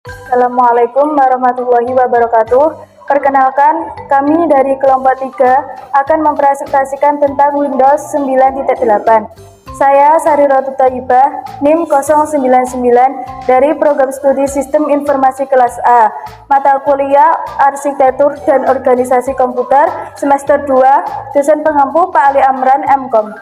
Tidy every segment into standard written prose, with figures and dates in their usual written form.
Assalamualaikum warahmatullahi wabarakatuh. Perkenalkan, kami dari kelompok 3 akan mempresentasikan tentang Windows 9.8. Saya Sariratu Thayyibah, NIM 099 dari Program Studi Sistem Informasi Kelas A, mata kuliah Arsitektur dan Organisasi Komputer, semester 2, dosen pengampu Pak Ali Amran, MKOM.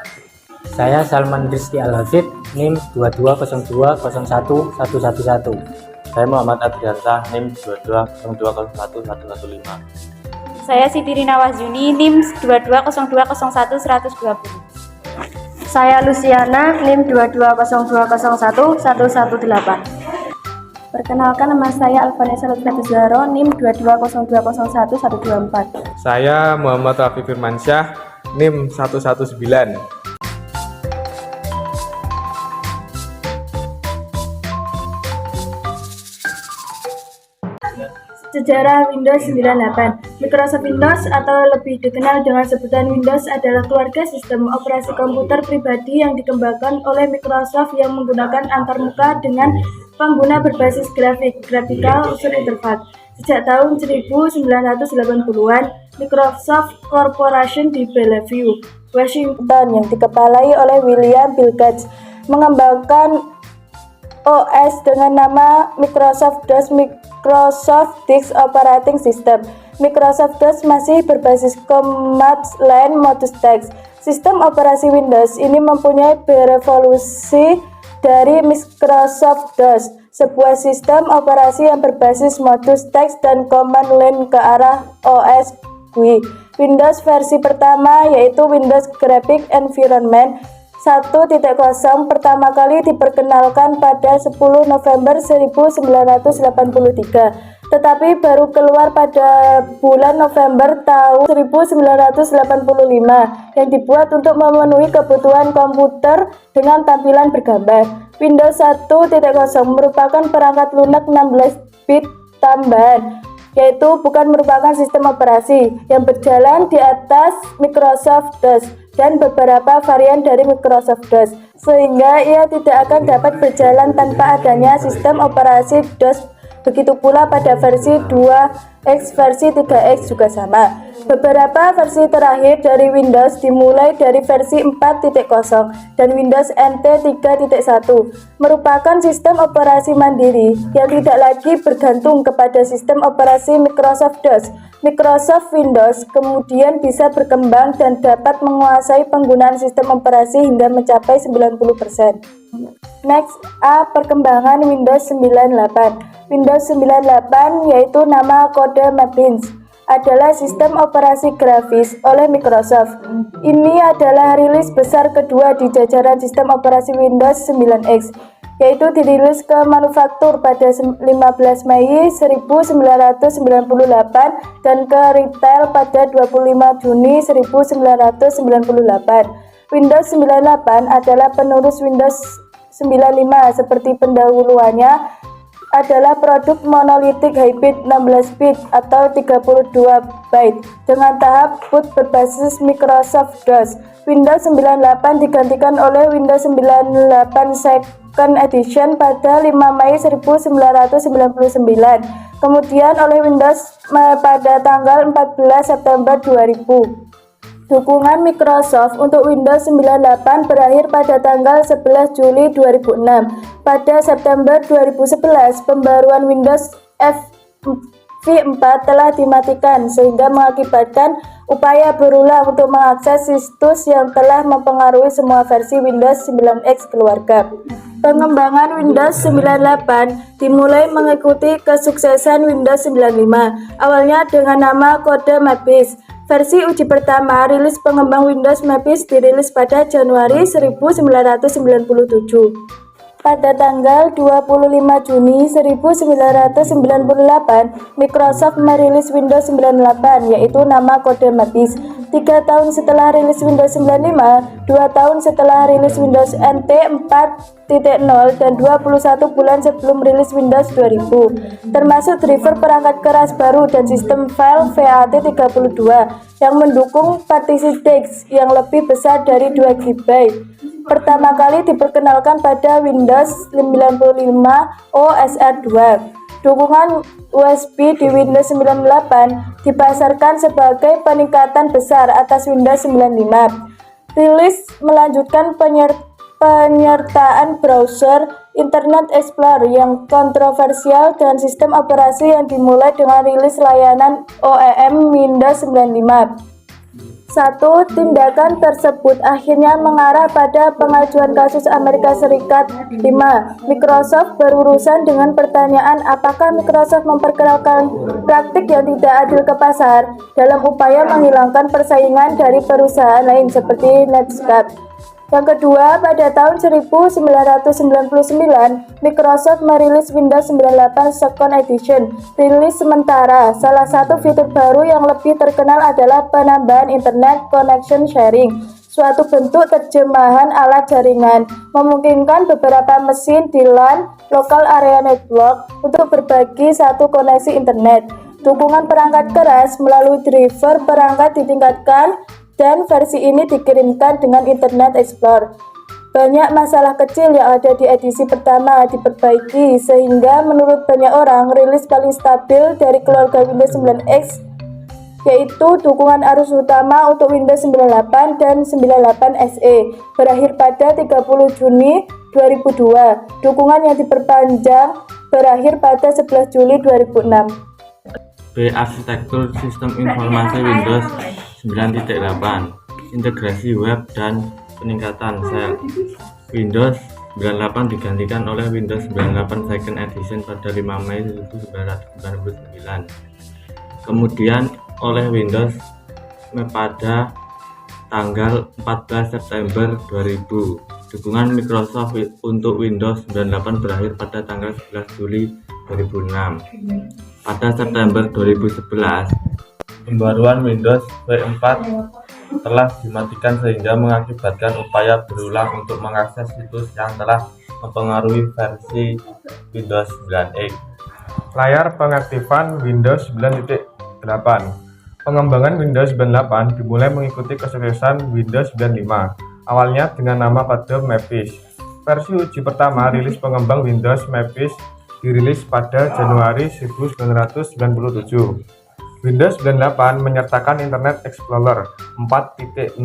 Saya Salman Rizky Al-Hafid, NIM 22010111. Saya Muhammad Adriansa, NIM 2202011115. Saya Siti Rina Wahyuni, NIM 2202011120. Saya Luciana, NIM 2202011118. Perkenalkan, nama saya Alvanesa Lutfi Zahro, NIM 2202011124. Saya Muhammad Rafi Firmansyah, NIM 119. Sejarah Windows 98. Microsoft Windows atau lebih dikenal dengan sebutan Windows adalah keluarga sistem operasi komputer pribadi yang dikembangkan oleh Microsoft yang menggunakan antarmuka dengan pengguna berbasis graphical user interface. Sejak tahun 1980-an, Microsoft Corporation di Bellevue, Washington yang dikepalai oleh William Bill Gates mengembangkan OS dengan nama Microsoft DOS, Microsoft Disk Operating System. Microsoft DOS masih berbasis command line modus text. Sistem operasi Windows ini mempunyai berevolusi dari Microsoft DOS, sebuah sistem operasi yang berbasis modus text dan command line ke arah OS GUI. Windows versi pertama yaitu Windows Graphic Environment 1.0 pertama kali diperkenalkan pada 10 November 1983, tetapi baru keluar pada bulan November tahun 1985 yang dibuat untuk memenuhi kebutuhan komputer dengan tampilan bergambar. Windows 1.0 merupakan perangkat lunak 16-bit tambahan, yaitu bukan merupakan sistem operasi yang berjalan di atas Microsoft DOS dan beberapa varian dari Microsoft DOS, sehingga ia tidak akan dapat berjalan tanpa adanya sistem operasi DOS. Begitu pula pada versi 2X, versi 3X juga sama. Beberapa versi terakhir dari Windows dimulai dari versi 4.0 dan Windows NT 3.1 merupakan sistem operasi mandiri yang tidak lagi bergantung kepada sistem operasi Microsoft DOS. Microsoft Windows kemudian bisa berkembang dan dapat menguasai penggunaan sistem operasi hingga mencapai 90%. Next, A. Perkembangan Windows 98. Windows 98 yaitu nama kode Mapins adalah sistem operasi grafis oleh Microsoft. Ini adalah rilis besar kedua di jajaran sistem operasi Windows 9X, yaitu dirilis ke manufaktur pada 15 Mei 1998 dan ke retail pada 25 Juni 1998. Windows 98 adalah penerus Windows 95 seperti pendahuluannya, adalah produk monolitik hybrid 16-bit atau 32 byte dengan tahap boot berbasis Microsoft DOS. Windows 98 digantikan oleh Windows 98 Second Edition pada 5 Mei 1999, kemudian oleh Windows pada tanggal 14 September 2000. Dukungan Microsoft untuk Windows 98 berakhir pada tanggal 11 Juli 2006. Pada September 2011, pembaruan Windows V4 telah dimatikan sehingga mengakibatkan upaya berulang untuk mengakses situs yang telah mempengaruhi semua versi Windows 9X keluarga. Pengembangan Windows 98 dimulai mengikuti kesuksesan Windows 95, awalnya dengan nama kode Mapis. Versi uji pertama rilis pengembang Windows Mapis dirilis pada Januari 1997. Pada tanggal 25 Juni 1998, Microsoft merilis Windows 98 yaitu nama kode Mapis. 3 tahun setelah rilis Windows 95, 2 tahun setelah rilis Windows NT 4.0 dan 21 bulan sebelum rilis Windows 2000, termasuk driver perangkat keras baru dan sistem file FAT32 yang mendukung partisi disk yang lebih besar dari 2 GB. Pertama kali diperkenalkan pada Windows 95 OS R2. Dukungan USB di Windows 98 dipasarkan sebagai peningkatan besar atas Windows 95. Rilis melanjutkan penyertaan browser Internet Explorer yang kontroversial dan sistem operasi yang dimulai dengan rilis layanan OEM Windows 95. Satu, tindakan tersebut akhirnya mengarah pada pengajuan kasus Amerika Serikat. 5. Microsoft berurusan dengan pertanyaan apakah Microsoft memperkenalkan praktik yang tidak adil ke pasar dalam upaya menghilangkan persaingan dari perusahaan lain seperti Netscape. Yang kedua, pada tahun 1999, Microsoft merilis Windows 98 Second Edition, rilis sementara. Salah satu fitur baru yang lebih terkenal adalah penambahan Internet Connection Sharing, suatu bentuk terjemahan alat jaringan, memungkinkan beberapa mesin di LAN (Local Area Network) untuk berbagi satu koneksi internet. Dukungan perangkat keras melalui driver perangkat ditingkatkan, dan versi ini dikirimkan dengan Internet Explorer. Banyak masalah kecil yang ada di edisi pertama diperbaiki, sehingga menurut banyak orang, rilis paling stabil dari keluarga Windows 9X yaitu dukungan arus utama untuk Windows 98 dan 98 SE, berakhir pada 30 Juni 2002. Dukungan yang diperpanjang berakhir pada 11 Juli 2006. B. Arsitektur sistem informasi Windows 9.8, integrasi web dan peningkatan sel. Windows 98 digantikan oleh Windows 98 Second Edition pada 5 Mei 1999. Kemudian oleh Windows pada tanggal 14 September 2000. Dukungan Microsoft untuk Windows 98 berakhir pada tanggal 11 Juli 2006. Pada September 2011, pembaruan Windows V4 telah dimatikan sehingga mengakibatkan upaya berulang untuk mengakses situs yang telah mempengaruhi versi Windows 9X. Layar pengaktifan Windows 9.8. Pengembangan Windows 98 dimulai mengikuti kesuksesan Windows 95, awalnya dengan nama kode Mavis. Versi uji pertama rilis pengembang Windows Mavis dirilis pada Januari 1997. Windows 98 menyertakan Internet Explorer 4.01.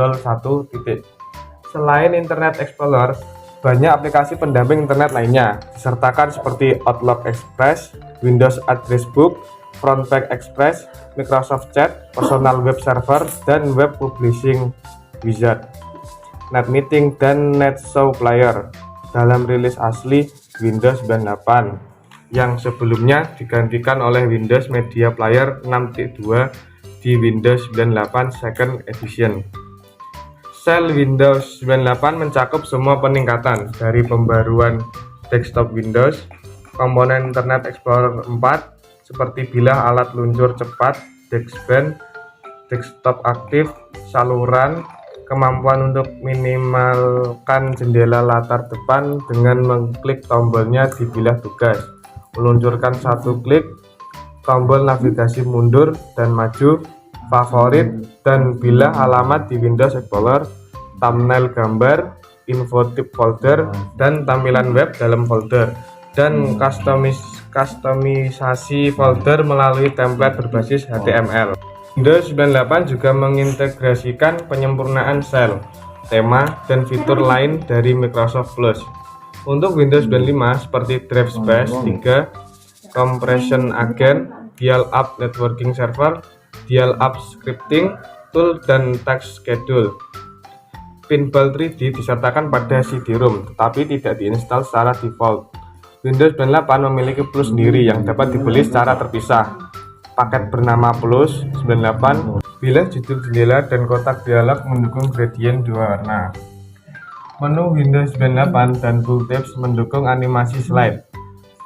Selain Internet Explorer, banyak aplikasi pendamping internet lainnya disertakan seperti Outlook Express, Windows Address Book, Frontpage Express, Microsoft Chat, Personal Web Server, dan Web Publishing Wizard, NetMeeting, dan NetShow Player dalam rilis asli Windows 98 yang sebelumnya digantikan oleh Windows Media Player 6.2 di Windows 98 Second Edition. Sel Windows 98 mencakup semua peningkatan dari pembaruan desktop Windows, komponen Internet Explorer 4 seperti bilah alat luncur cepat, DexBand, desktop aktif, saluran, kemampuan untuk minimalkan jendela latar depan dengan mengklik tombolnya di bilah tugas, meluncurkan satu klik, tombol navigasi mundur dan maju, favorit, dan bilah alamat di Windows Explorer, thumbnail gambar, info tip folder, dan tampilan web dalam folder, dan kustomisasi folder melalui template berbasis HTML. Windows 98 juga mengintegrasikan penyempurnaan sel, tema, dan fitur lain dari Microsoft Plus. Untuk Windows 95 seperti Drive Space 3, Compression Agent, Dial-Up Networking Server, Dial-Up Scripting Tool, dan Text Schedule. Pinball 3D disertakan pada CD-ROM, tetapi tidak diinstal secara default. Windows 98 memiliki Plus sendiri yang dapat dibeli secara terpisah. Paket bernama Plus 98, bilah judul jendela dan kotak dialog mendukung gradient dua warna. Menu Windows 98 dan tooltips mendukung animasi slide.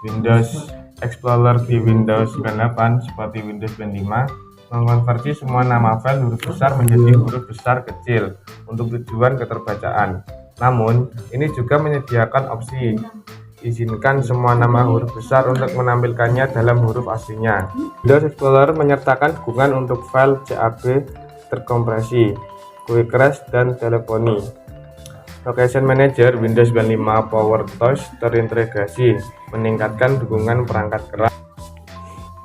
Windows Explorer di Windows 98 seperti Windows 95 mengkonversi semua nama file huruf besar menjadi huruf besar kecil untuk tujuan keterbacaan. Namun, ini juga menyediakan opsi izinkan semua nama huruf besar untuk menampilkannya dalam huruf aslinya. Windows Explorer menyertakan dukungan untuk file CAB terkompresi, Quick Rest, dan teleponi. Location Manager Windows 95 PowerTouch terintegrasi, meningkatkan dukungan perangkat keras.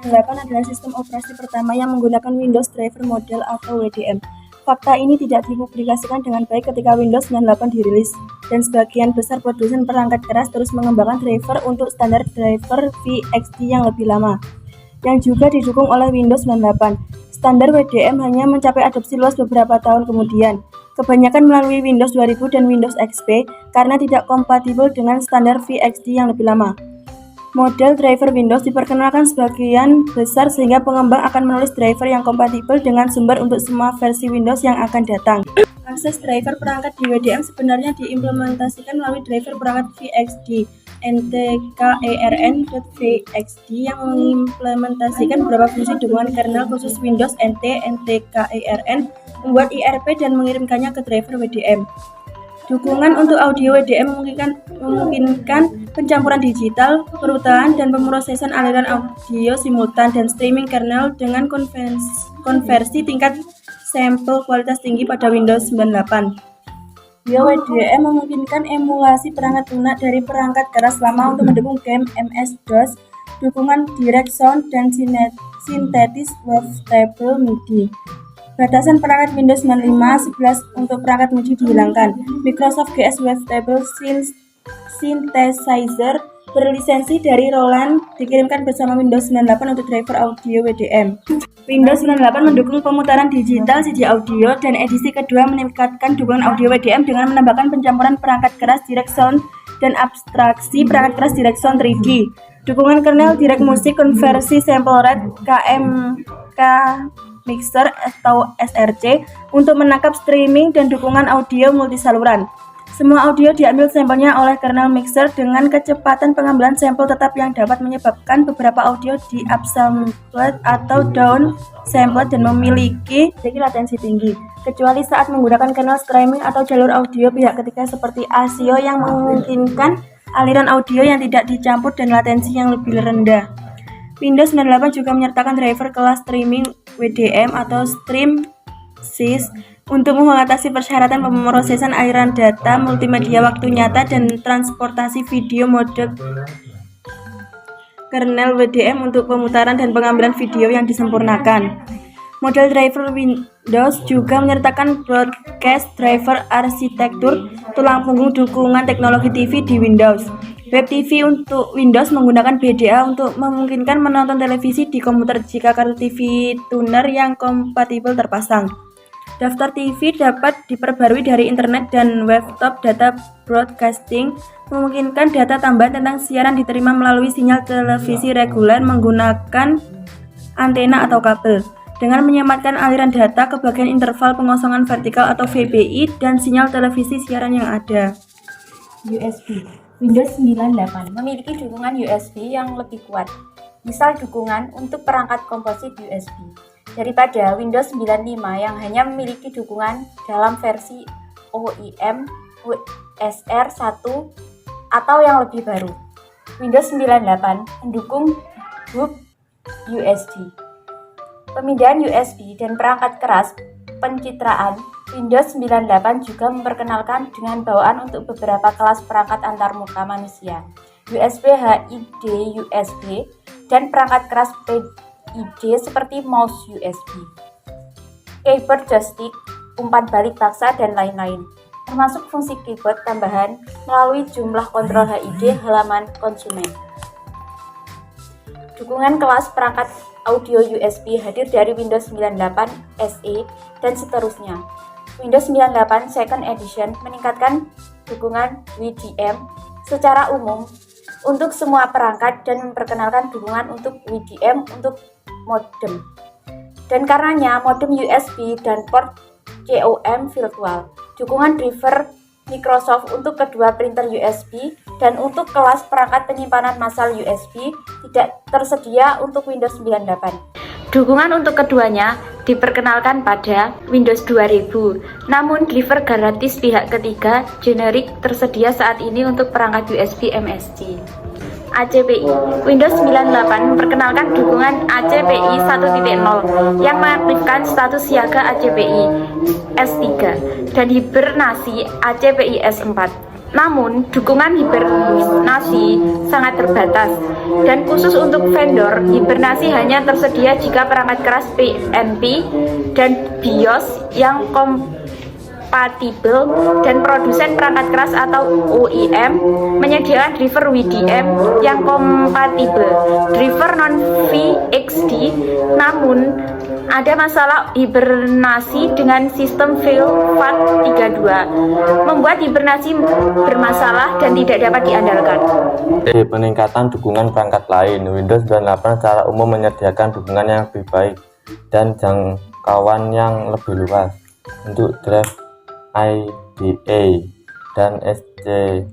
8 adalah sistem operasi pertama yang menggunakan Windows Driver Model atau WDM. Fakta ini tidak dipublikasikan dengan baik ketika Windows 98 dirilis, dan sebagian besar produsen perangkat keras terus mengembangkan driver untuk standar driver VXT yang lebih lama, yang juga didukung oleh Windows 98. Standar WDM hanya mencapai adopsi luas beberapa tahun kemudian, kebanyakan melalui Windows 2000 dan Windows XP karena tidak kompatibel dengan standar VXT yang lebih lama. Model driver Windows diperkenalkan sebagian besar sehingga pengembang akan menulis driver yang kompatibel dengan sumber untuk semua versi Windows yang akan datang. Akses driver perangkat di WDM sebenarnya diimplementasikan melalui driver perangkat VXT, NTKERN.VXT yang mengimplementasikan beberapa fungsi dukungan kernel khusus Windows NTKERN, membuat IRP dan mengirimkannya ke driver WDM. Dukungan untuk audio WDM memungkinkan pencampuran digital, perutaan, dan pemrosesan aliran audio simultan dan streaming kernel dengan konversi tingkat sampel kualitas tinggi pada Windows 98. WDM memungkinkan emulasi perangkat lunak dari perangkat keras lama untuk mendukung game MS-DOS, dukungan Direct Sound, dan Synthetic Wavetable MIDI. Batasan perangkat Windows 95 11 untuk perangkat MIDI dihilangkan. Microsoft GS Wavetable Synthesizer berlisensi dari Roland dikirimkan bersama Windows 98 untuk driver audio WDM. Windows 98 mendukung pemutaran digital CD audio, dan edisi kedua meningkatkan dukungan audio WDM dengan menambahkan pencampuran perangkat keras Direct Sound dan abstraksi perangkat keras Direct Sound 3D. Dukungan kernel Direct Music, konversi sample rate KMK Mixer atau SRC untuk menangkap streaming, dan dukungan audio multisaluran. Semua audio diambil sampelnya oleh kernel Mixer dengan kecepatan pengambilan sampel tetap yang dapat menyebabkan beberapa audio di upsampled atau downsampled dan memiliki latensi tinggi, kecuali saat menggunakan kernel streaming atau jalur audio pihak ketiga seperti ASIO yang memungkinkan aliran audio yang tidak dicampur dan latensi yang lebih rendah. Windows 98 juga menyertakan driver kelas streaming WDM atau StreamSys untuk mengatasi persyaratan pemrosesan aliran data multimedia waktu nyata dan transportasi video mode kernel WDM untuk pemutaran dan pengambilan video yang disempurnakan. Model driver Windows juga menyertakan broadcast driver arsitektur tulang punggung dukungan teknologi TV di Windows. Web TV untuk Windows menggunakan BDA untuk memungkinkan menonton televisi di komputer jika kartu TV tuner yang kompatibel terpasang. Daftar TV dapat diperbarui dari internet, dan webtop data broadcasting memungkinkan data tambahan tentang siaran diterima melalui sinyal televisi reguler menggunakan antena atau kabel, dengan menyematkan aliran data ke bagian interval pengosongan vertikal atau VBI dan sinyal televisi siaran yang ada. USB. Windows 98 memiliki dukungan USB yang lebih kuat, misal dukungan untuk perangkat komposit USB, daripada Windows 95 yang hanya memiliki dukungan dalam versi OEM USR1 atau yang lebih baru. Windows 98 mendukung hub USB, pemindahan USB, dan perangkat keras pencitraan. Windows 98 juga memperkenalkan dengan bawaan untuk beberapa kelas perangkat antarmuka manusia, USB HID USB, dan perangkat keras PID seperti mouse USB, keyboard joystick, umpan balik paksa, dan lain-lain, termasuk fungsi keyboard tambahan melalui jumlah kontrol HID halaman konsumen. Dukungan kelas perangkat audio USB hadir dari Windows 98 SE dan seterusnya. Windows 98 Second Edition meningkatkan dukungan WDM secara umum untuk semua perangkat dan memperkenalkan dukungan untuk WDM untuk modem. Dan karenanya modem USB dan port COM virtual. Dukungan driver Microsoft untuk kedua printer USB dan untuk kelas perangkat penyimpanan massal USB tidak tersedia untuk Windows 98. Dukungan untuk keduanya diperkenalkan pada Windows 2000, namun driver gratis pihak ketiga generik tersedia saat ini untuk perangkat USB MSC. ACPI. Windows 98 memperkenalkan dukungan ACPI 1.0 yang mengaktifkan status siaga ACPI S3 dan hibernasi ACPI S4. Namun, dukungan hibernasi sangat terbatas, dan khusus untuk vendor, hibernasi hanya tersedia jika perangkat keras PNP dan BIOS yang kompatibel dan produsen perangkat keras atau OEM menyediakan driver WDM yang kompatibel, driver non-VXD. Namun, ada masalah hibernasi dengan sistem fail FAT32, membuat hibernasi bermasalah dan tidak dapat diandalkan. Peningkatan dukungan perangkat lain. Windows 98 secara umum menyediakan dukungan yang lebih baik dan jangkauan yang lebih luas untuk drive IDE dan SCSI,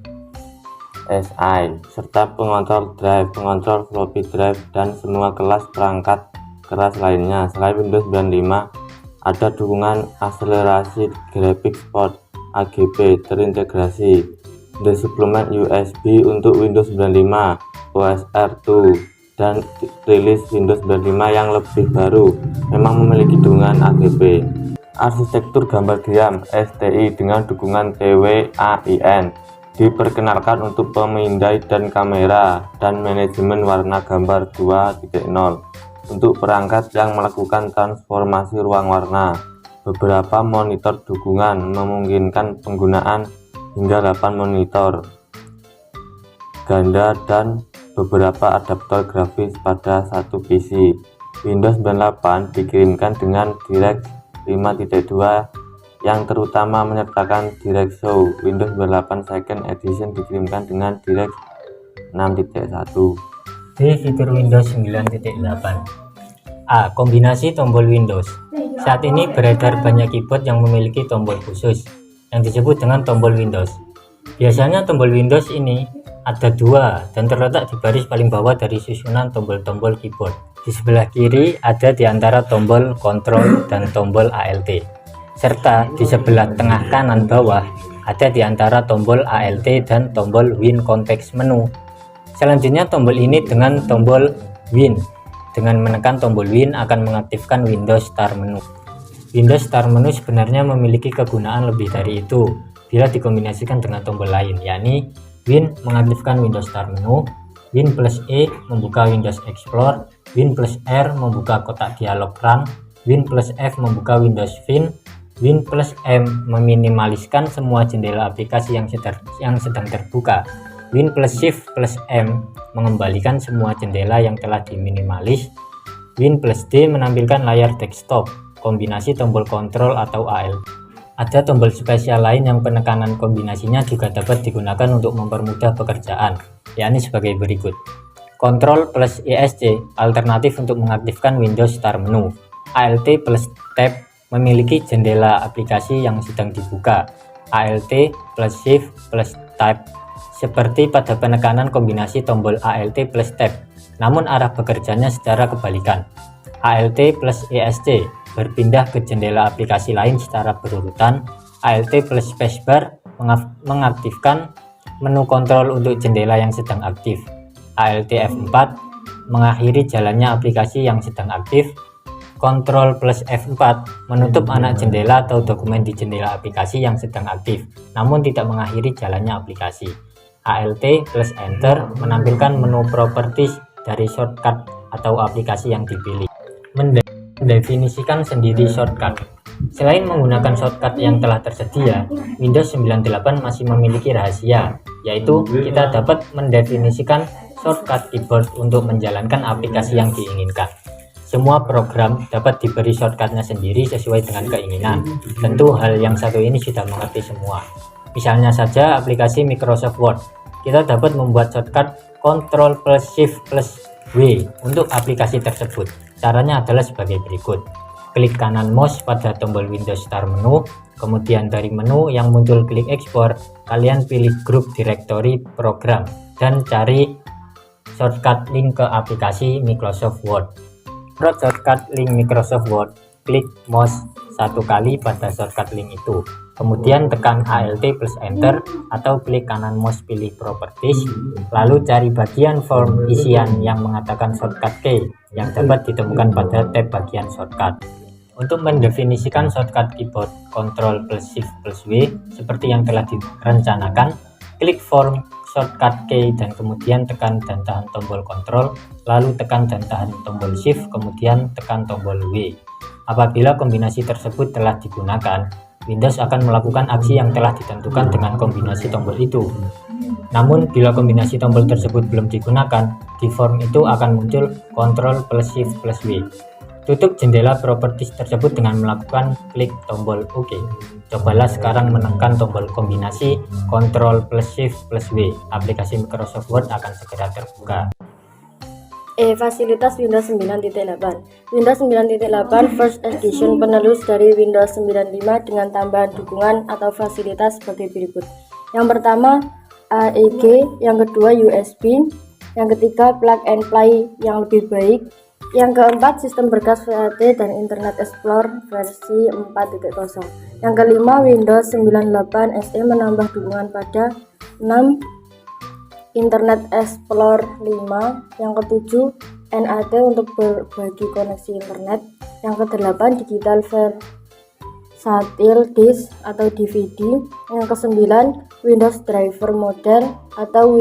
serta pengontrol drive, pengontrol floppy drive, dan semua kelas perangkat keras lainnya. Selain Windows 95, ada dukungan akselerasi graphics port AGB terintegrasi, the suplemen USB untuk Windows 95, OSR2, dan rilis Windows 95 yang lebih baru memang memiliki dukungan AGB. Arsitektur gambar diam STI dengan dukungan TWAIN diperkenalkan untuk pemindai dan kamera dan manajemen warna gambar 2.0 untuk perangkat yang melakukan transformasi ruang warna. Beberapa monitor dukungan memungkinkan penggunaan hingga 8 monitor ganda dan beberapa adaptor grafis pada satu PC. Windows 98 dikirimkan dengan DirectX 5.2 yang terutama menyertakan DirectShow. Windows 98 Second Edition dikirimkan dengan DirectX 6.1. D. Fitur Windows 9.8. A. Kombinasi tombol Windows. Saat ini beredar banyak keyboard yang memiliki tombol khusus yang disebut dengan tombol Windows. Biasanya tombol Windows ini ada dua dan terletak di baris paling bawah dari susunan tombol-tombol keyboard. Di sebelah kiri ada di antara tombol kontrol dan tombol ALT, serta di sebelah tengah kanan bawah ada di antara tombol ALT dan tombol Win Context Menu. Selanjutnya tombol ini dengan tombol Win. Dengan menekan tombol Win akan mengaktifkan Windows Start Menu. Windows Start Menu sebenarnya memiliki kegunaan lebih dari itu bila dikombinasikan dengan tombol lain, yakni Win mengaktifkan Windows Start Menu, Win plus E membuka Windows Explorer, Win plus R membuka kotak dialog Run, Win plus F membuka Windows View, Win plus M meminimaliskan semua jendela aplikasi yang sedang terbuka. Win plus Shift plus M mengembalikan semua jendela yang telah diminimalis. Win plus D menampilkan layar desktop, kombinasi tombol kontrol atau AL. Ada tombol spesial lain yang penekanan kombinasinya juga dapat digunakan untuk mempermudah pekerjaan, yakni sebagai berikut. Ctrl plus ESC alternatif untuk mengaktifkan Windows Start Menu. ALT plus Tab memiliki jendela aplikasi yang sedang dibuka. ALT plus Shift plus Tab seperti pada penekanan kombinasi tombol ALT plus Tab, namun arah bekerjanya secara kebalikan. ALT plus ESC berpindah ke jendela aplikasi lain secara berurutan. ALT plus Spacebar mengaktifkan menu kontrol untuk jendela yang sedang aktif. ALT F4 mengakhiri jalannya aplikasi yang sedang aktif. Ctrl plus F4 menutup anak jendela atau dokumen di jendela aplikasi yang sedang aktif, namun tidak mengakhiri jalannya aplikasi. ALT plus Enter menampilkan menu properties dari shortcut atau aplikasi yang dipilih. Mendefinisikan sendiri shortcut. Selain menggunakan shortcut yang telah tersedia, Windows 98 masih memiliki rahasia, yaitu kita dapat mendefinisikan shortcut keyboard untuk menjalankan aplikasi yang diinginkan. Semua program dapat diberi shortcutnya sendiri sesuai dengan keinginan. Tentu hal yang satu ini sudah mengerti semua. Misalnya saja aplikasi Microsoft Word, kita dapat membuat shortcut Ctrl plus Shift plus W untuk aplikasi tersebut. Caranya adalah sebagai berikut. Klik kanan mouse pada tombol Windows Start Menu, kemudian dari menu yang muncul klik Export, kalian pilih grup directory program dan cari shortcut link ke aplikasi Microsoft Word. Shortcut link Microsoft Word, klik mouse satu kali pada shortcut link itu. Kemudian tekan ALT plus Enter atau klik kanan mouse pilih Properties, lalu cari bagian form isian yang mengatakan shortcut key yang dapat ditemukan pada tab bagian shortcut. Untuk mendefinisikan shortcut keyboard Ctrl plus Shift plus W seperti yang telah direncanakan, klik form shortcut key dan kemudian tekan dan tahan tombol kontrol, lalu tekan dan tahan tombol shift, kemudian tekan tombol W. Apabila kombinasi tersebut telah digunakan, Windows akan melakukan aksi yang telah ditentukan dengan kombinasi tombol itu. Namun, bila kombinasi tombol tersebut belum digunakan, di form itu akan muncul Ctrl plus Shift plus W. Tutup jendela properties tersebut dengan melakukan klik tombol OK. Cobalah sekarang menekan tombol kombinasi Ctrl plus Shift plus W. Aplikasi Microsoft Word akan segera terbuka. Fasilitas Windows 9.8. Windows 9.8 First Edition penerus dari Windows 95 dengan tambahan dukungan atau fasilitas seperti berikut. Yang pertama, AEG, yang kedua USB, yang ketiga plug and play yang lebih baik, yang keempat sistem berkas VAT dan Internet Explorer versi 4.0. Yang kelima, Windows 98 SE menambah dukungan pada 6 Internet Explorer 5, yang ketujuh NAT untuk berbagi koneksi internet, yang kedelapan digital versatile disk atau DVD, yang kesembilan Windows Driver Model atau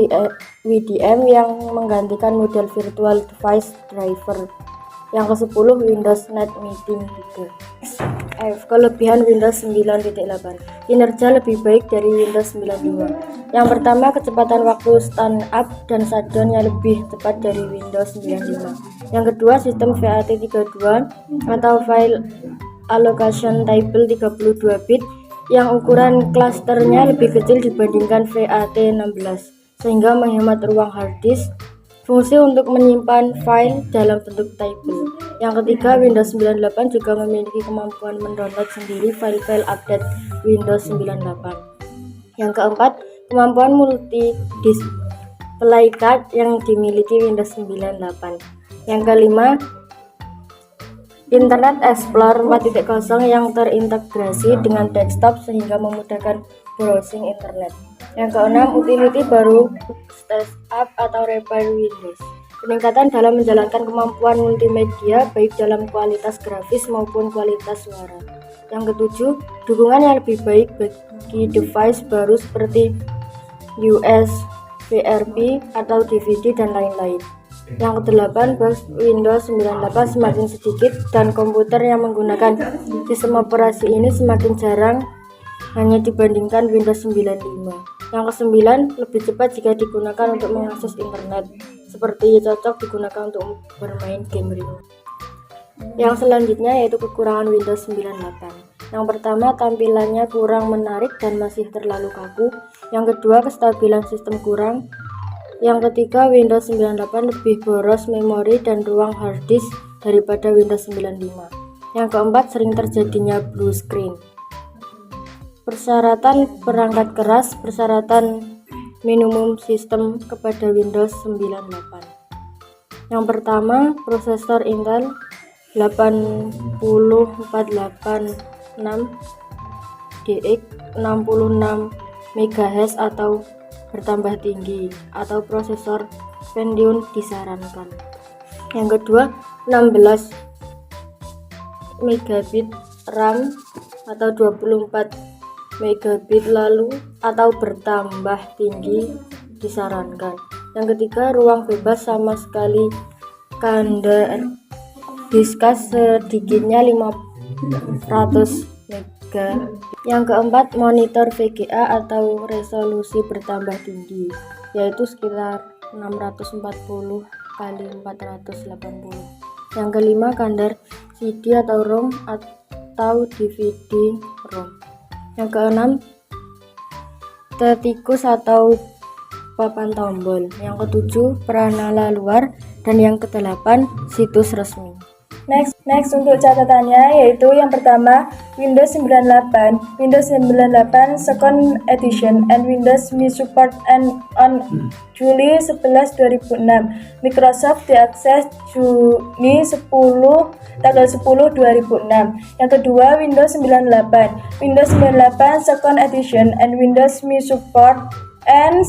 WDM yang menggantikan model Virtual Device Driver, yang ke-10 Windows Net Meeting 3. Kelebihan Windows 9.8. Kinerja lebih baik dari Windows 95. Yang pertama, kecepatan waktu stand up dan shutdown yang lebih cepat dari Windows 95. Yang kedua, sistem VAT32 atau File Allocation Table 32 bit yang ukuran klasternya lebih kecil dibandingkan VAT16 sehingga menghemat ruang hard disk. Fungsi untuk menyimpan file dalam bentuk table. Yang ketiga, Windows 98 juga memiliki kemampuan mendownload sendiri file-file update Windows 98. Yang keempat, kemampuan multi display card yang dimiliki Windows 98. Yang kelima, Internet Explorer 4.0 yang terintegrasi dengan desktop sehingga memudahkan browsing internet. Yang keenam, utility baru Startup atau Repair Windows. Peningkatan dalam menjalankan kemampuan multimedia baik dalam kualitas grafis maupun kualitas suara. Yang ketujuh, dukungan yang lebih baik bagi device baru seperti USB atau DVD dan lain-lain. Yang kedelapan, box Windows 98 semakin sedikit dan komputer yang menggunakan sistem operasi ini semakin jarang hanya dibandingkan Windows 95. Yang kesembilan, lebih cepat jika digunakan untuk mengakses internet, seperti cocok digunakan untuk bermain game ringan. Yang selanjutnya yaitu kekurangan Windows 98. Yang pertama, tampilannya kurang menarik dan masih terlalu kaku. Yang kedua, kestabilan sistem kurang. Yang ketiga, Windows 98 lebih boros memori dan ruang hard disk daripada Windows 95. Yang keempat, sering terjadinya blue screen. Persyaratan perangkat keras, persyaratan minimum sistem kepada Windows 98. Yang pertama, prosesor Intel 80486DX 66 MHz atau bertambah tinggi, atau prosesor Pentium disarankan. Yang kedua, 16 megabit RAM atau 24 megabit lalu atau bertambah tinggi disarankan. Yang ketiga, ruang bebas sama sekali kadar disk sedikitnya 500 mega. Yang keempat, monitor VGA atau resolusi bertambah tinggi, yaitu sekitar 640 kali 480. Yang kelima, kadar CD atau ROM atau DVD ROM. Yang keenam, tikus atau papan tombol. Yang ketujuh, peranala luar. Dan yang kedelapan, situs resmi. Next untuk catatannya yaitu yang pertama, Windows 98, Windows 98 Second Edition, and Windows Me Support and on Juli 11, 2006. Microsoft diakses Juni 10, tanggal 10, 2006. Yang kedua, Windows 98, Windows 98 Second Edition, and Windows Me Support and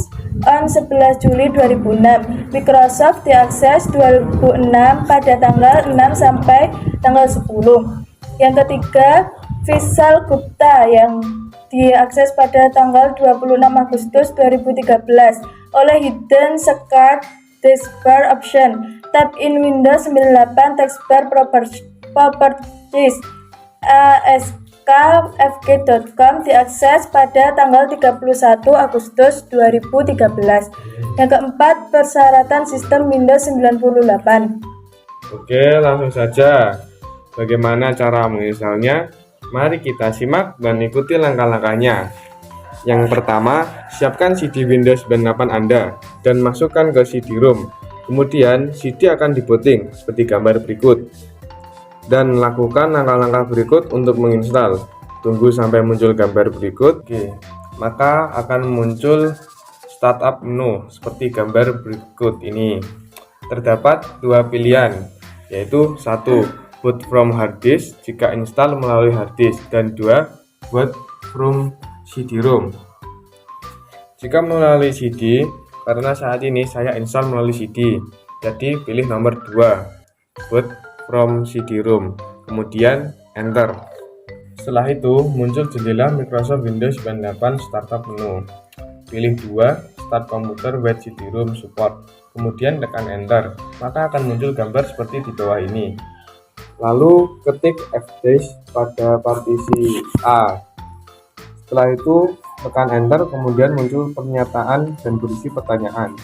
on 11 Juli 2006. Microsoft diakses 2006 pada tanggal 6 sampai tanggal 10. Yang ketiga, Vishal Gupta yang diakses pada tanggal 26 Agustus 2013 oleh Hidden Scratch Taskbar Option. Tab in Windows 98 Taskbar Properties askfg.com diakses pada tanggal 31 Agustus 2013. Yang keempat, persyaratan sistem Windows 98. Oke, langsung saja. Bagaimana cara menginstalnya? Mari kita simak dan ikuti langkah-langkahnya. Yang pertama, siapkan CD Windows 98 Anda dan masukkan ke CD-ROM. Kemudian, CD akan dibooting seperti gambar berikut. Dan lakukan langkah-langkah berikut untuk menginstal. Tunggu sampai muncul gambar berikut. Oke, maka akan muncul startup menu seperti gambar berikut ini. Terdapat dua pilihan, yaitu 1. Boot from hard disk jika install melalui hard disk, dan 2. Boot from CD-ROM. Jika melalui CD, karena saat ini saya install melalui CD, jadi pilih nomor 2, boot from CD-ROM, kemudian enter. Setelah itu muncul jendela Microsoft Windows 98 Startup menu. Pilih 2, Start Computer with CD-ROM Support, kemudian tekan enter, maka akan muncul gambar seperti di bawah ini. Lalu ketik fdisk pada partisi A. Setelah itu tekan enter, kemudian muncul pernyataan dan berisi pertanyaan.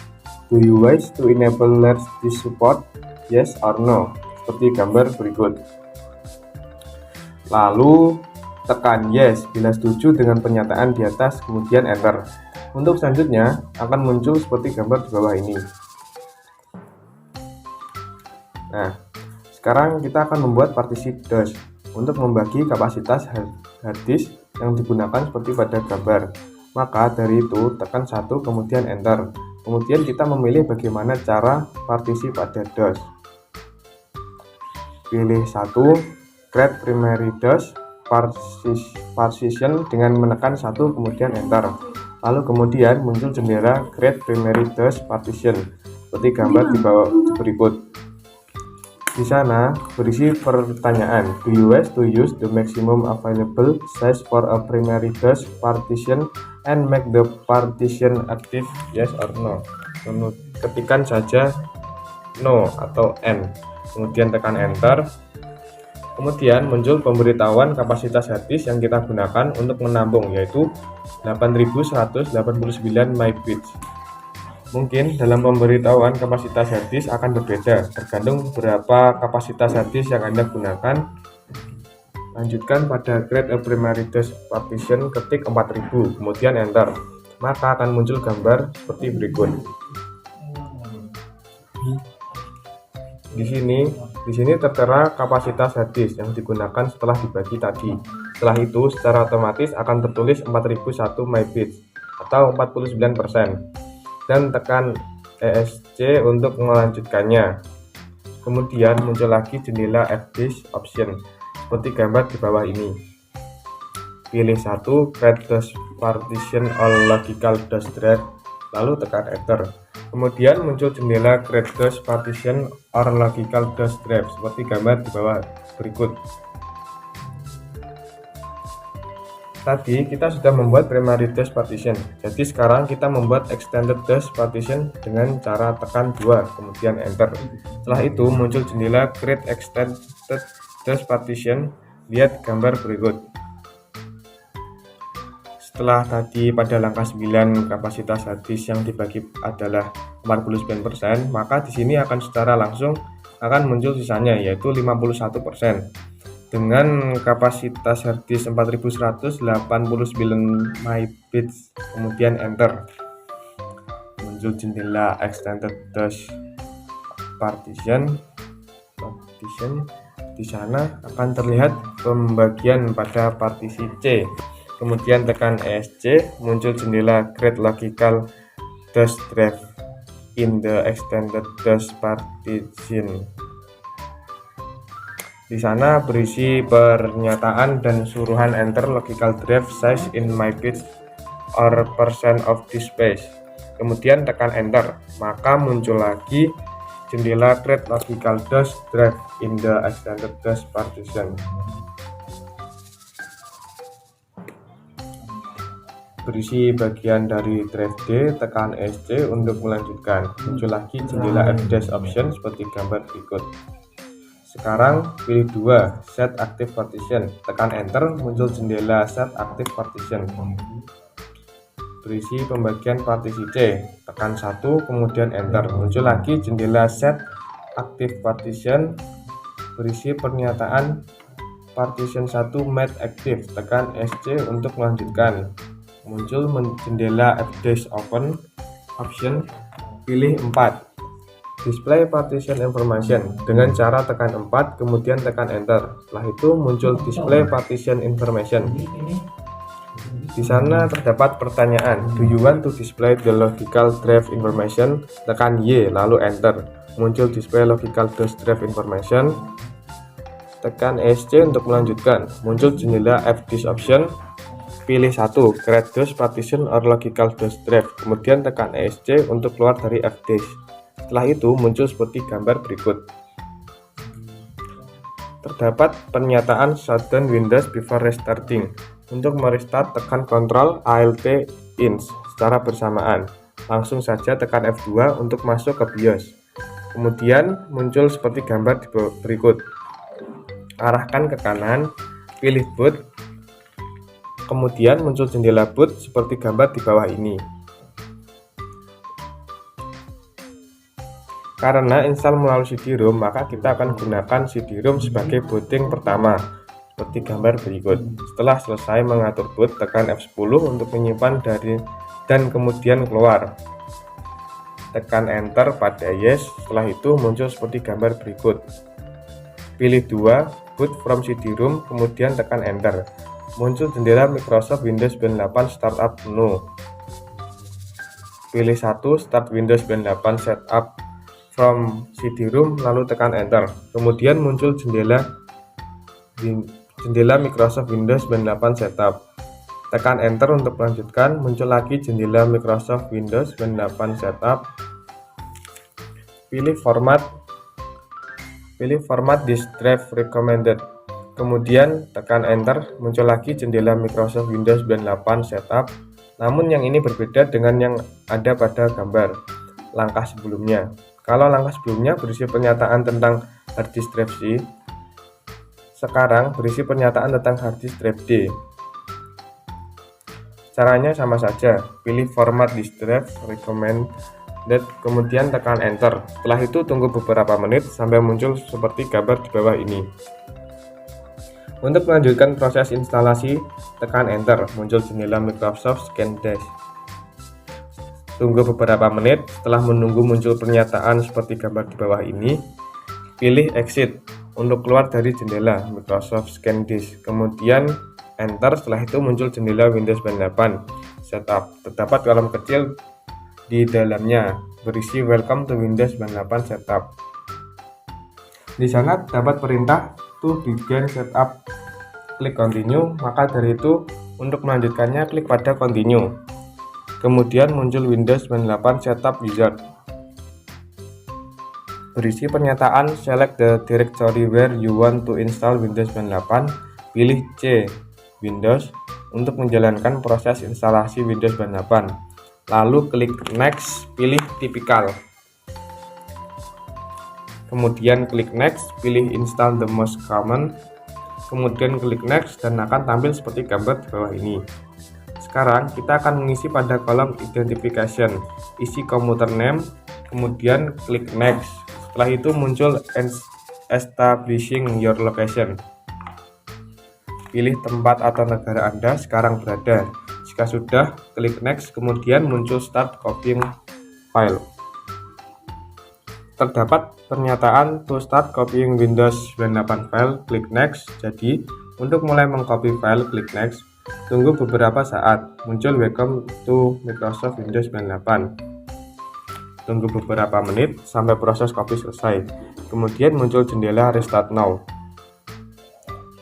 Do you wish to enable large disk support? Yes or no? Seperti gambar berikut. Lalu tekan yes bila setuju dengan pernyataan di atas, kemudian enter. Untuk selanjutnya akan muncul seperti gambar di bawah ini. Nah, sekarang kita akan membuat partisi DOS untuk membagi kapasitas hard disk yang digunakan seperti pada gambar. Maka dari itu tekan 1 kemudian enter. Kemudian kita memilih bagaimana cara partisi pada DOS. Pilih 1, Create Primary DOS Partition dengan menekan 1 kemudian enter. Lalu kemudian muncul jendela Create Primary DOS Partition seperti gambar di bawah berikut. Di sana berisi pertanyaan, do you wish to use the maximum available size for a primary DOS partition and make the partition active, yes or no? Ketikkan saja no atau n, kemudian tekan enter. Kemudian muncul pemberitahuan kapasitas hard disk yang kita gunakan untuk menampung, yaitu 8189 MB. Mungkin dalam pemberitahuan kapasitas hard disk akan berbeda, tergantung berapa kapasitas hard disk yang Anda gunakan. Lanjutkan pada Create a Primary DOS Partition, ketik 4000, kemudian enter. Maka akan muncul gambar seperti berikut. Di sini tertera kapasitas hard disk yang digunakan setelah dibagi tadi. Setelah itu, secara otomatis akan tertulis 4001 MB atau 49%. Dan tekan ESC untuk melanjutkannya. Kemudian muncul lagi jendela fdisk option seperti gambar di bawah ini. Pilih 1, Create DOS Partition all Logical DOS Drive, lalu tekan enter. Kemudian muncul jendela Create DOS Partition or Logical DOS Drive seperti gambar di bawah berikut. Tadi kita sudah membuat primary DOS partition, jadi sekarang kita membuat extended DOS partition dengan cara tekan 2 kemudian enter. Setelah itu muncul jendela create extended DOS partition, lihat gambar berikut. Setelah tadi pada langkah 9 kapasitas hard disk yang dibagi adalah 49%, maka di sini akan secara langsung akan muncul sisanya, yaitu 51%. Dengan kapasitas hard disk 4189 MB, kemudian enter. Muncul jendela extended DOS partition. Di sana akan terlihat pembagian pada partisi C. Kemudian tekan ESC, muncul jendela Create Logical DOS Drive in the extended DOS partition. Di sana berisi pernyataan dan suruhan enter logical drive size in MB or percent of disk space. Kemudian tekan enter, maka muncul lagi jendela Create Logical DOS Drive in the extended DOS partition. berisi bagian dari drive D, tekan ESC untuk melanjutkan. Muncul lagi jendela F- option seperti gambar berikut. Sekarang pilih 2, set active partition, tekan enter, muncul jendela set active partition. Berisi pembagian partisi C, tekan 1, kemudian enter, muncul lagi jendela set active partition, berisi pernyataan partition 1 made active, tekan SC untuk melanjutkan. Muncul jendela F-open option, pilih 4. Display partition information dengan cara tekan 4 kemudian tekan enter. Setelah itu muncul display partition information. Di sana terdapat pertanyaan, do you want to display the logical drive information? Tekan Y lalu enter. Muncul display logical drive information. Tekan ESC untuk melanjutkan. Muncul jendela F-disk option. Pilih 1, create DOS partition or logical DOS drive. Kemudian tekan ESC untuk keluar dari F-disk. Setelah itu muncul seperti gambar berikut. Terdapat pernyataan shutdown Windows before restarting. Untuk merestart tekan Ctrl Alt Ins secara bersamaan. Langsung saja tekan F2 untuk masuk ke BIOS. Kemudian muncul seperti gambar berikut. Arahkan ke kanan, pilih boot. Kemudian muncul jendela boot seperti gambar di bawah ini. Karena install melalui CD-ROM, maka kita akan gunakan CD-ROM sebagai booting pertama, seperti gambar berikut. Setelah selesai mengatur boot, tekan F10 untuk menyimpan dan kemudian keluar. Tekan Enter pada Yes, setelah itu muncul seperti gambar berikut. Pilih 2, boot from CD-ROM, kemudian tekan Enter. Muncul jendela Microsoft Windows 98 Startup menu. Pilih 1, Start Windows 98 Setup from CD-ROM lalu tekan enter. Kemudian muncul jendela Microsoft Windows 98 Setup. Tekan enter untuk melanjutkan. Muncul lagi jendela Microsoft Windows 98 Setup. Pilih format disk drive recommended. Kemudian tekan enter. Muncul lagi jendela Microsoft Windows 98 Setup. Namun yang ini berbeda dengan yang ada pada gambar langkah sebelumnya. Kalau langkah sebelumnya berisi pernyataan tentang hard disk drive C, sekarang berisi pernyataan tentang hard disk drive D. Caranya sama saja, pilih format disk drive recommended, kemudian tekan enter. Setelah itu tunggu beberapa menit sampai muncul seperti gambar di bawah ini. Untuk melanjutkan proses instalasi, tekan enter, muncul jendela Microsoft Scan Dash. Tunggu beberapa menit. Setelah menunggu muncul pernyataan seperti gambar di bawah ini, pilih exit untuk keluar dari jendela Microsoft Scan Disk. Kemudian enter, setelah itu muncul jendela Windows 98 Setup. Terdapat kolom kecil di dalamnya berisi Welcome to Windows 98 Setup. Di sana terdapat perintah to begin setup. Klik continue, maka dari itu untuk melanjutkannya klik pada continue. Kemudian muncul Windows 98 Setup Wizard. Berisi pernyataan select the directory where you want to install Windows 98. Pilih C, Windows, untuk menjalankan proses instalasi Windows 98. Lalu klik next, pilih typical. Kemudian klik next, pilih install the most common. Kemudian klik next dan akan tampil seperti gambar di bawah ini. Sekarang kita akan mengisi pada kolom identification, isi komputer name, kemudian klik next. Setelah itu muncul establishing your location. Pilih tempat atau negara Anda sekarang berada. Jika sudah, klik next, kemudian muncul start copying file. Terdapat pernyataan to start copying Windows 98 file, klik next. Jadi, untuk mulai mengcopy file, klik next. Tunggu beberapa saat, muncul welcome to Microsoft Windows 98. Tunggu beberapa menit sampai proses copy selesai. Kemudian muncul jendela restart now.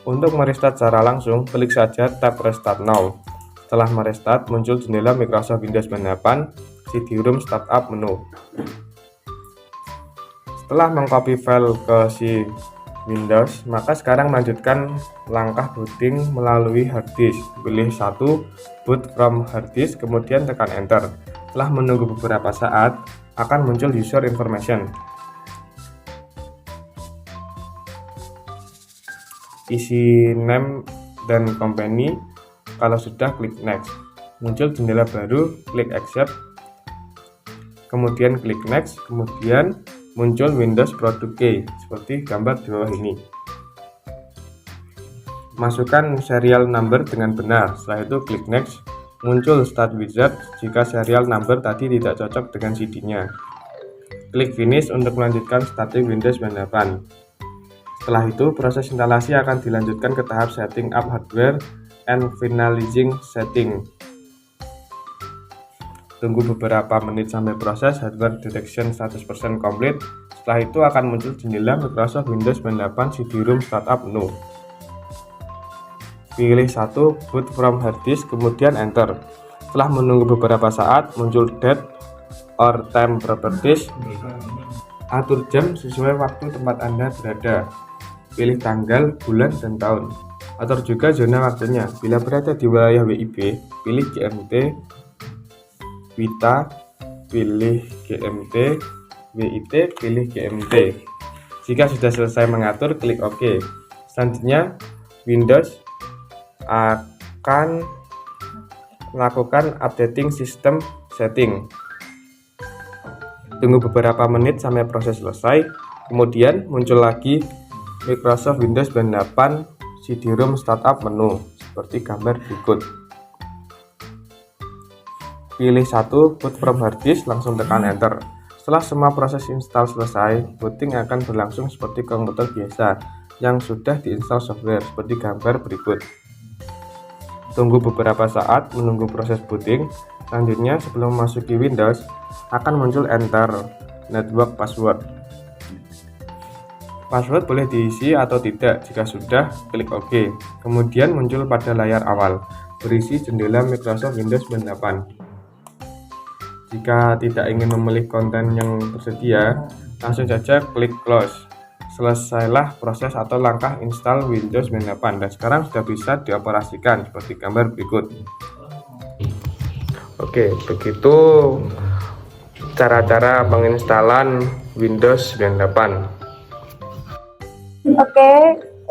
Untuk merestart secara langsung, klik saja tab restart now. Setelah merestart, muncul jendela Microsoft Windows 98 CD-ROM startup menu. Setelah mengcopy file ke si Windows, maka sekarang melanjutkan langkah booting melalui hard disk. Pilih 1, boot from hard disk, kemudian tekan enter. Setelah menunggu beberapa saat, akan muncul user information. Isi name dan company. Kalau sudah, klik next. Muncul jendela baru, klik accept, kemudian klik next, kemudian muncul Windows Product Key seperti gambar di bawah ini. Masukkan serial number dengan benar, setelah itu klik next. Muncul start wizard jika serial number tadi tidak cocok dengan CD-nya. Klik finish untuk melanjutkan starting Windows 98. Setelah itu, proses instalasi akan dilanjutkan ke tahap setting up hardware and finalizing setting. Tunggu beberapa menit sampai proses hardware detection 100% complete. Setelah itu akan muncul jendela Microsoft Windows 98 CD-ROM Startup No. Pilih 1, boot from hard disk, kemudian enter. Setelah menunggu beberapa saat, muncul date or time properties. Atur jam sesuai waktu tempat Anda berada. Pilih tanggal, bulan, dan tahun. Atur juga zona waktunya. Bila berada di wilayah WIB, pilih GMT. Wita, pilih GMT, WIT, pilih GMT. Jika sudah selesai mengatur, klik OK. Selanjutnya, Windows akan melakukan updating sistem setting. Tunggu beberapa menit sampai proses selesai, kemudian muncul lagi Microsoft Windows 98 CD-ROM Startup menu, seperti gambar berikut. Pilih 1, boot from hard disk, langsung tekan enter. Setelah semua proses install selesai, booting akan berlangsung seperti komputer biasa yang sudah diinstal software, seperti gambar berikut. Tunggu beberapa saat menunggu proses booting. Selanjutnya, sebelum memasuki Windows, akan muncul enter network password. Password boleh diisi atau tidak. Jika sudah, klik OK. Kemudian muncul pada layar awal, berisi jendela Microsoft Windows 98. Jika tidak ingin memilih konten yang tersedia, langsung saja klik close. Selesailah proses atau langkah install Windows 98 dan sekarang sudah bisa dioperasikan seperti gambar berikut. Oke, begitu cara-cara penginstalan Windows 98. Oke,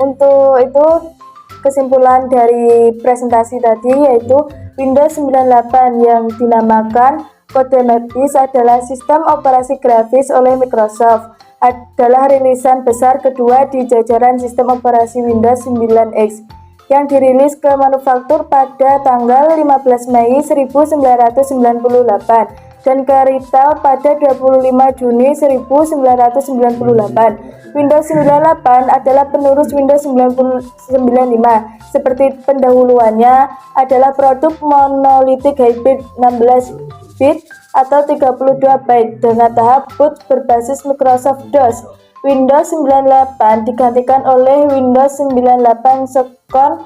untuk itu kesimpulan dari presentasi tadi yaitu Windows 98 yang dinamakan kode Mapis adalah sistem operasi grafis oleh Microsoft, adalah rilisan besar kedua di jajaran sistem operasi Windows 9X yang dirilis ke manufaktur pada tanggal 15 Mei 1998 dan ke retail pada 25 Juni 1998. Windows 98 adalah penerus Windows 95. Seperti pendahuluannya adalah produk monolitik hybrid 16 bit atau 32 byte dengan tahap boot berbasis Microsoft DOS. Windows 98 digantikan oleh Windows 98 Second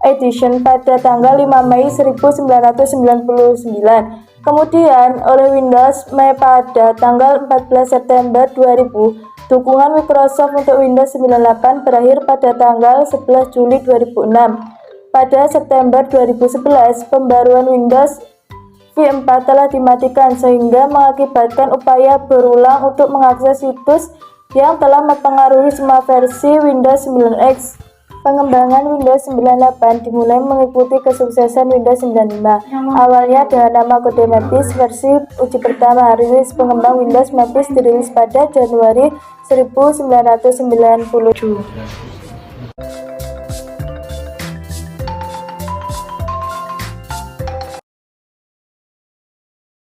Edition pada tanggal 5 Mei 1999. Kemudian oleh Windows Me pada tanggal 14 September 2000. Dukungan Microsoft untuk Windows 98 berakhir pada tanggal 11 Juli 2006. Pada September 2011, pembaruan Windows V4 telah dimatikan sehingga mengakibatkan upaya berulang untuk mengakses situs yang telah mempengaruhi semua versi Windows 9X. Pengembangan Windows 98 dimulai mengikuti kesuksesan Windows 95. Awalnya dengan nama kode Mapis, versi uji pertama rilis pengembang Windows Mapis dirilis pada Januari 1997.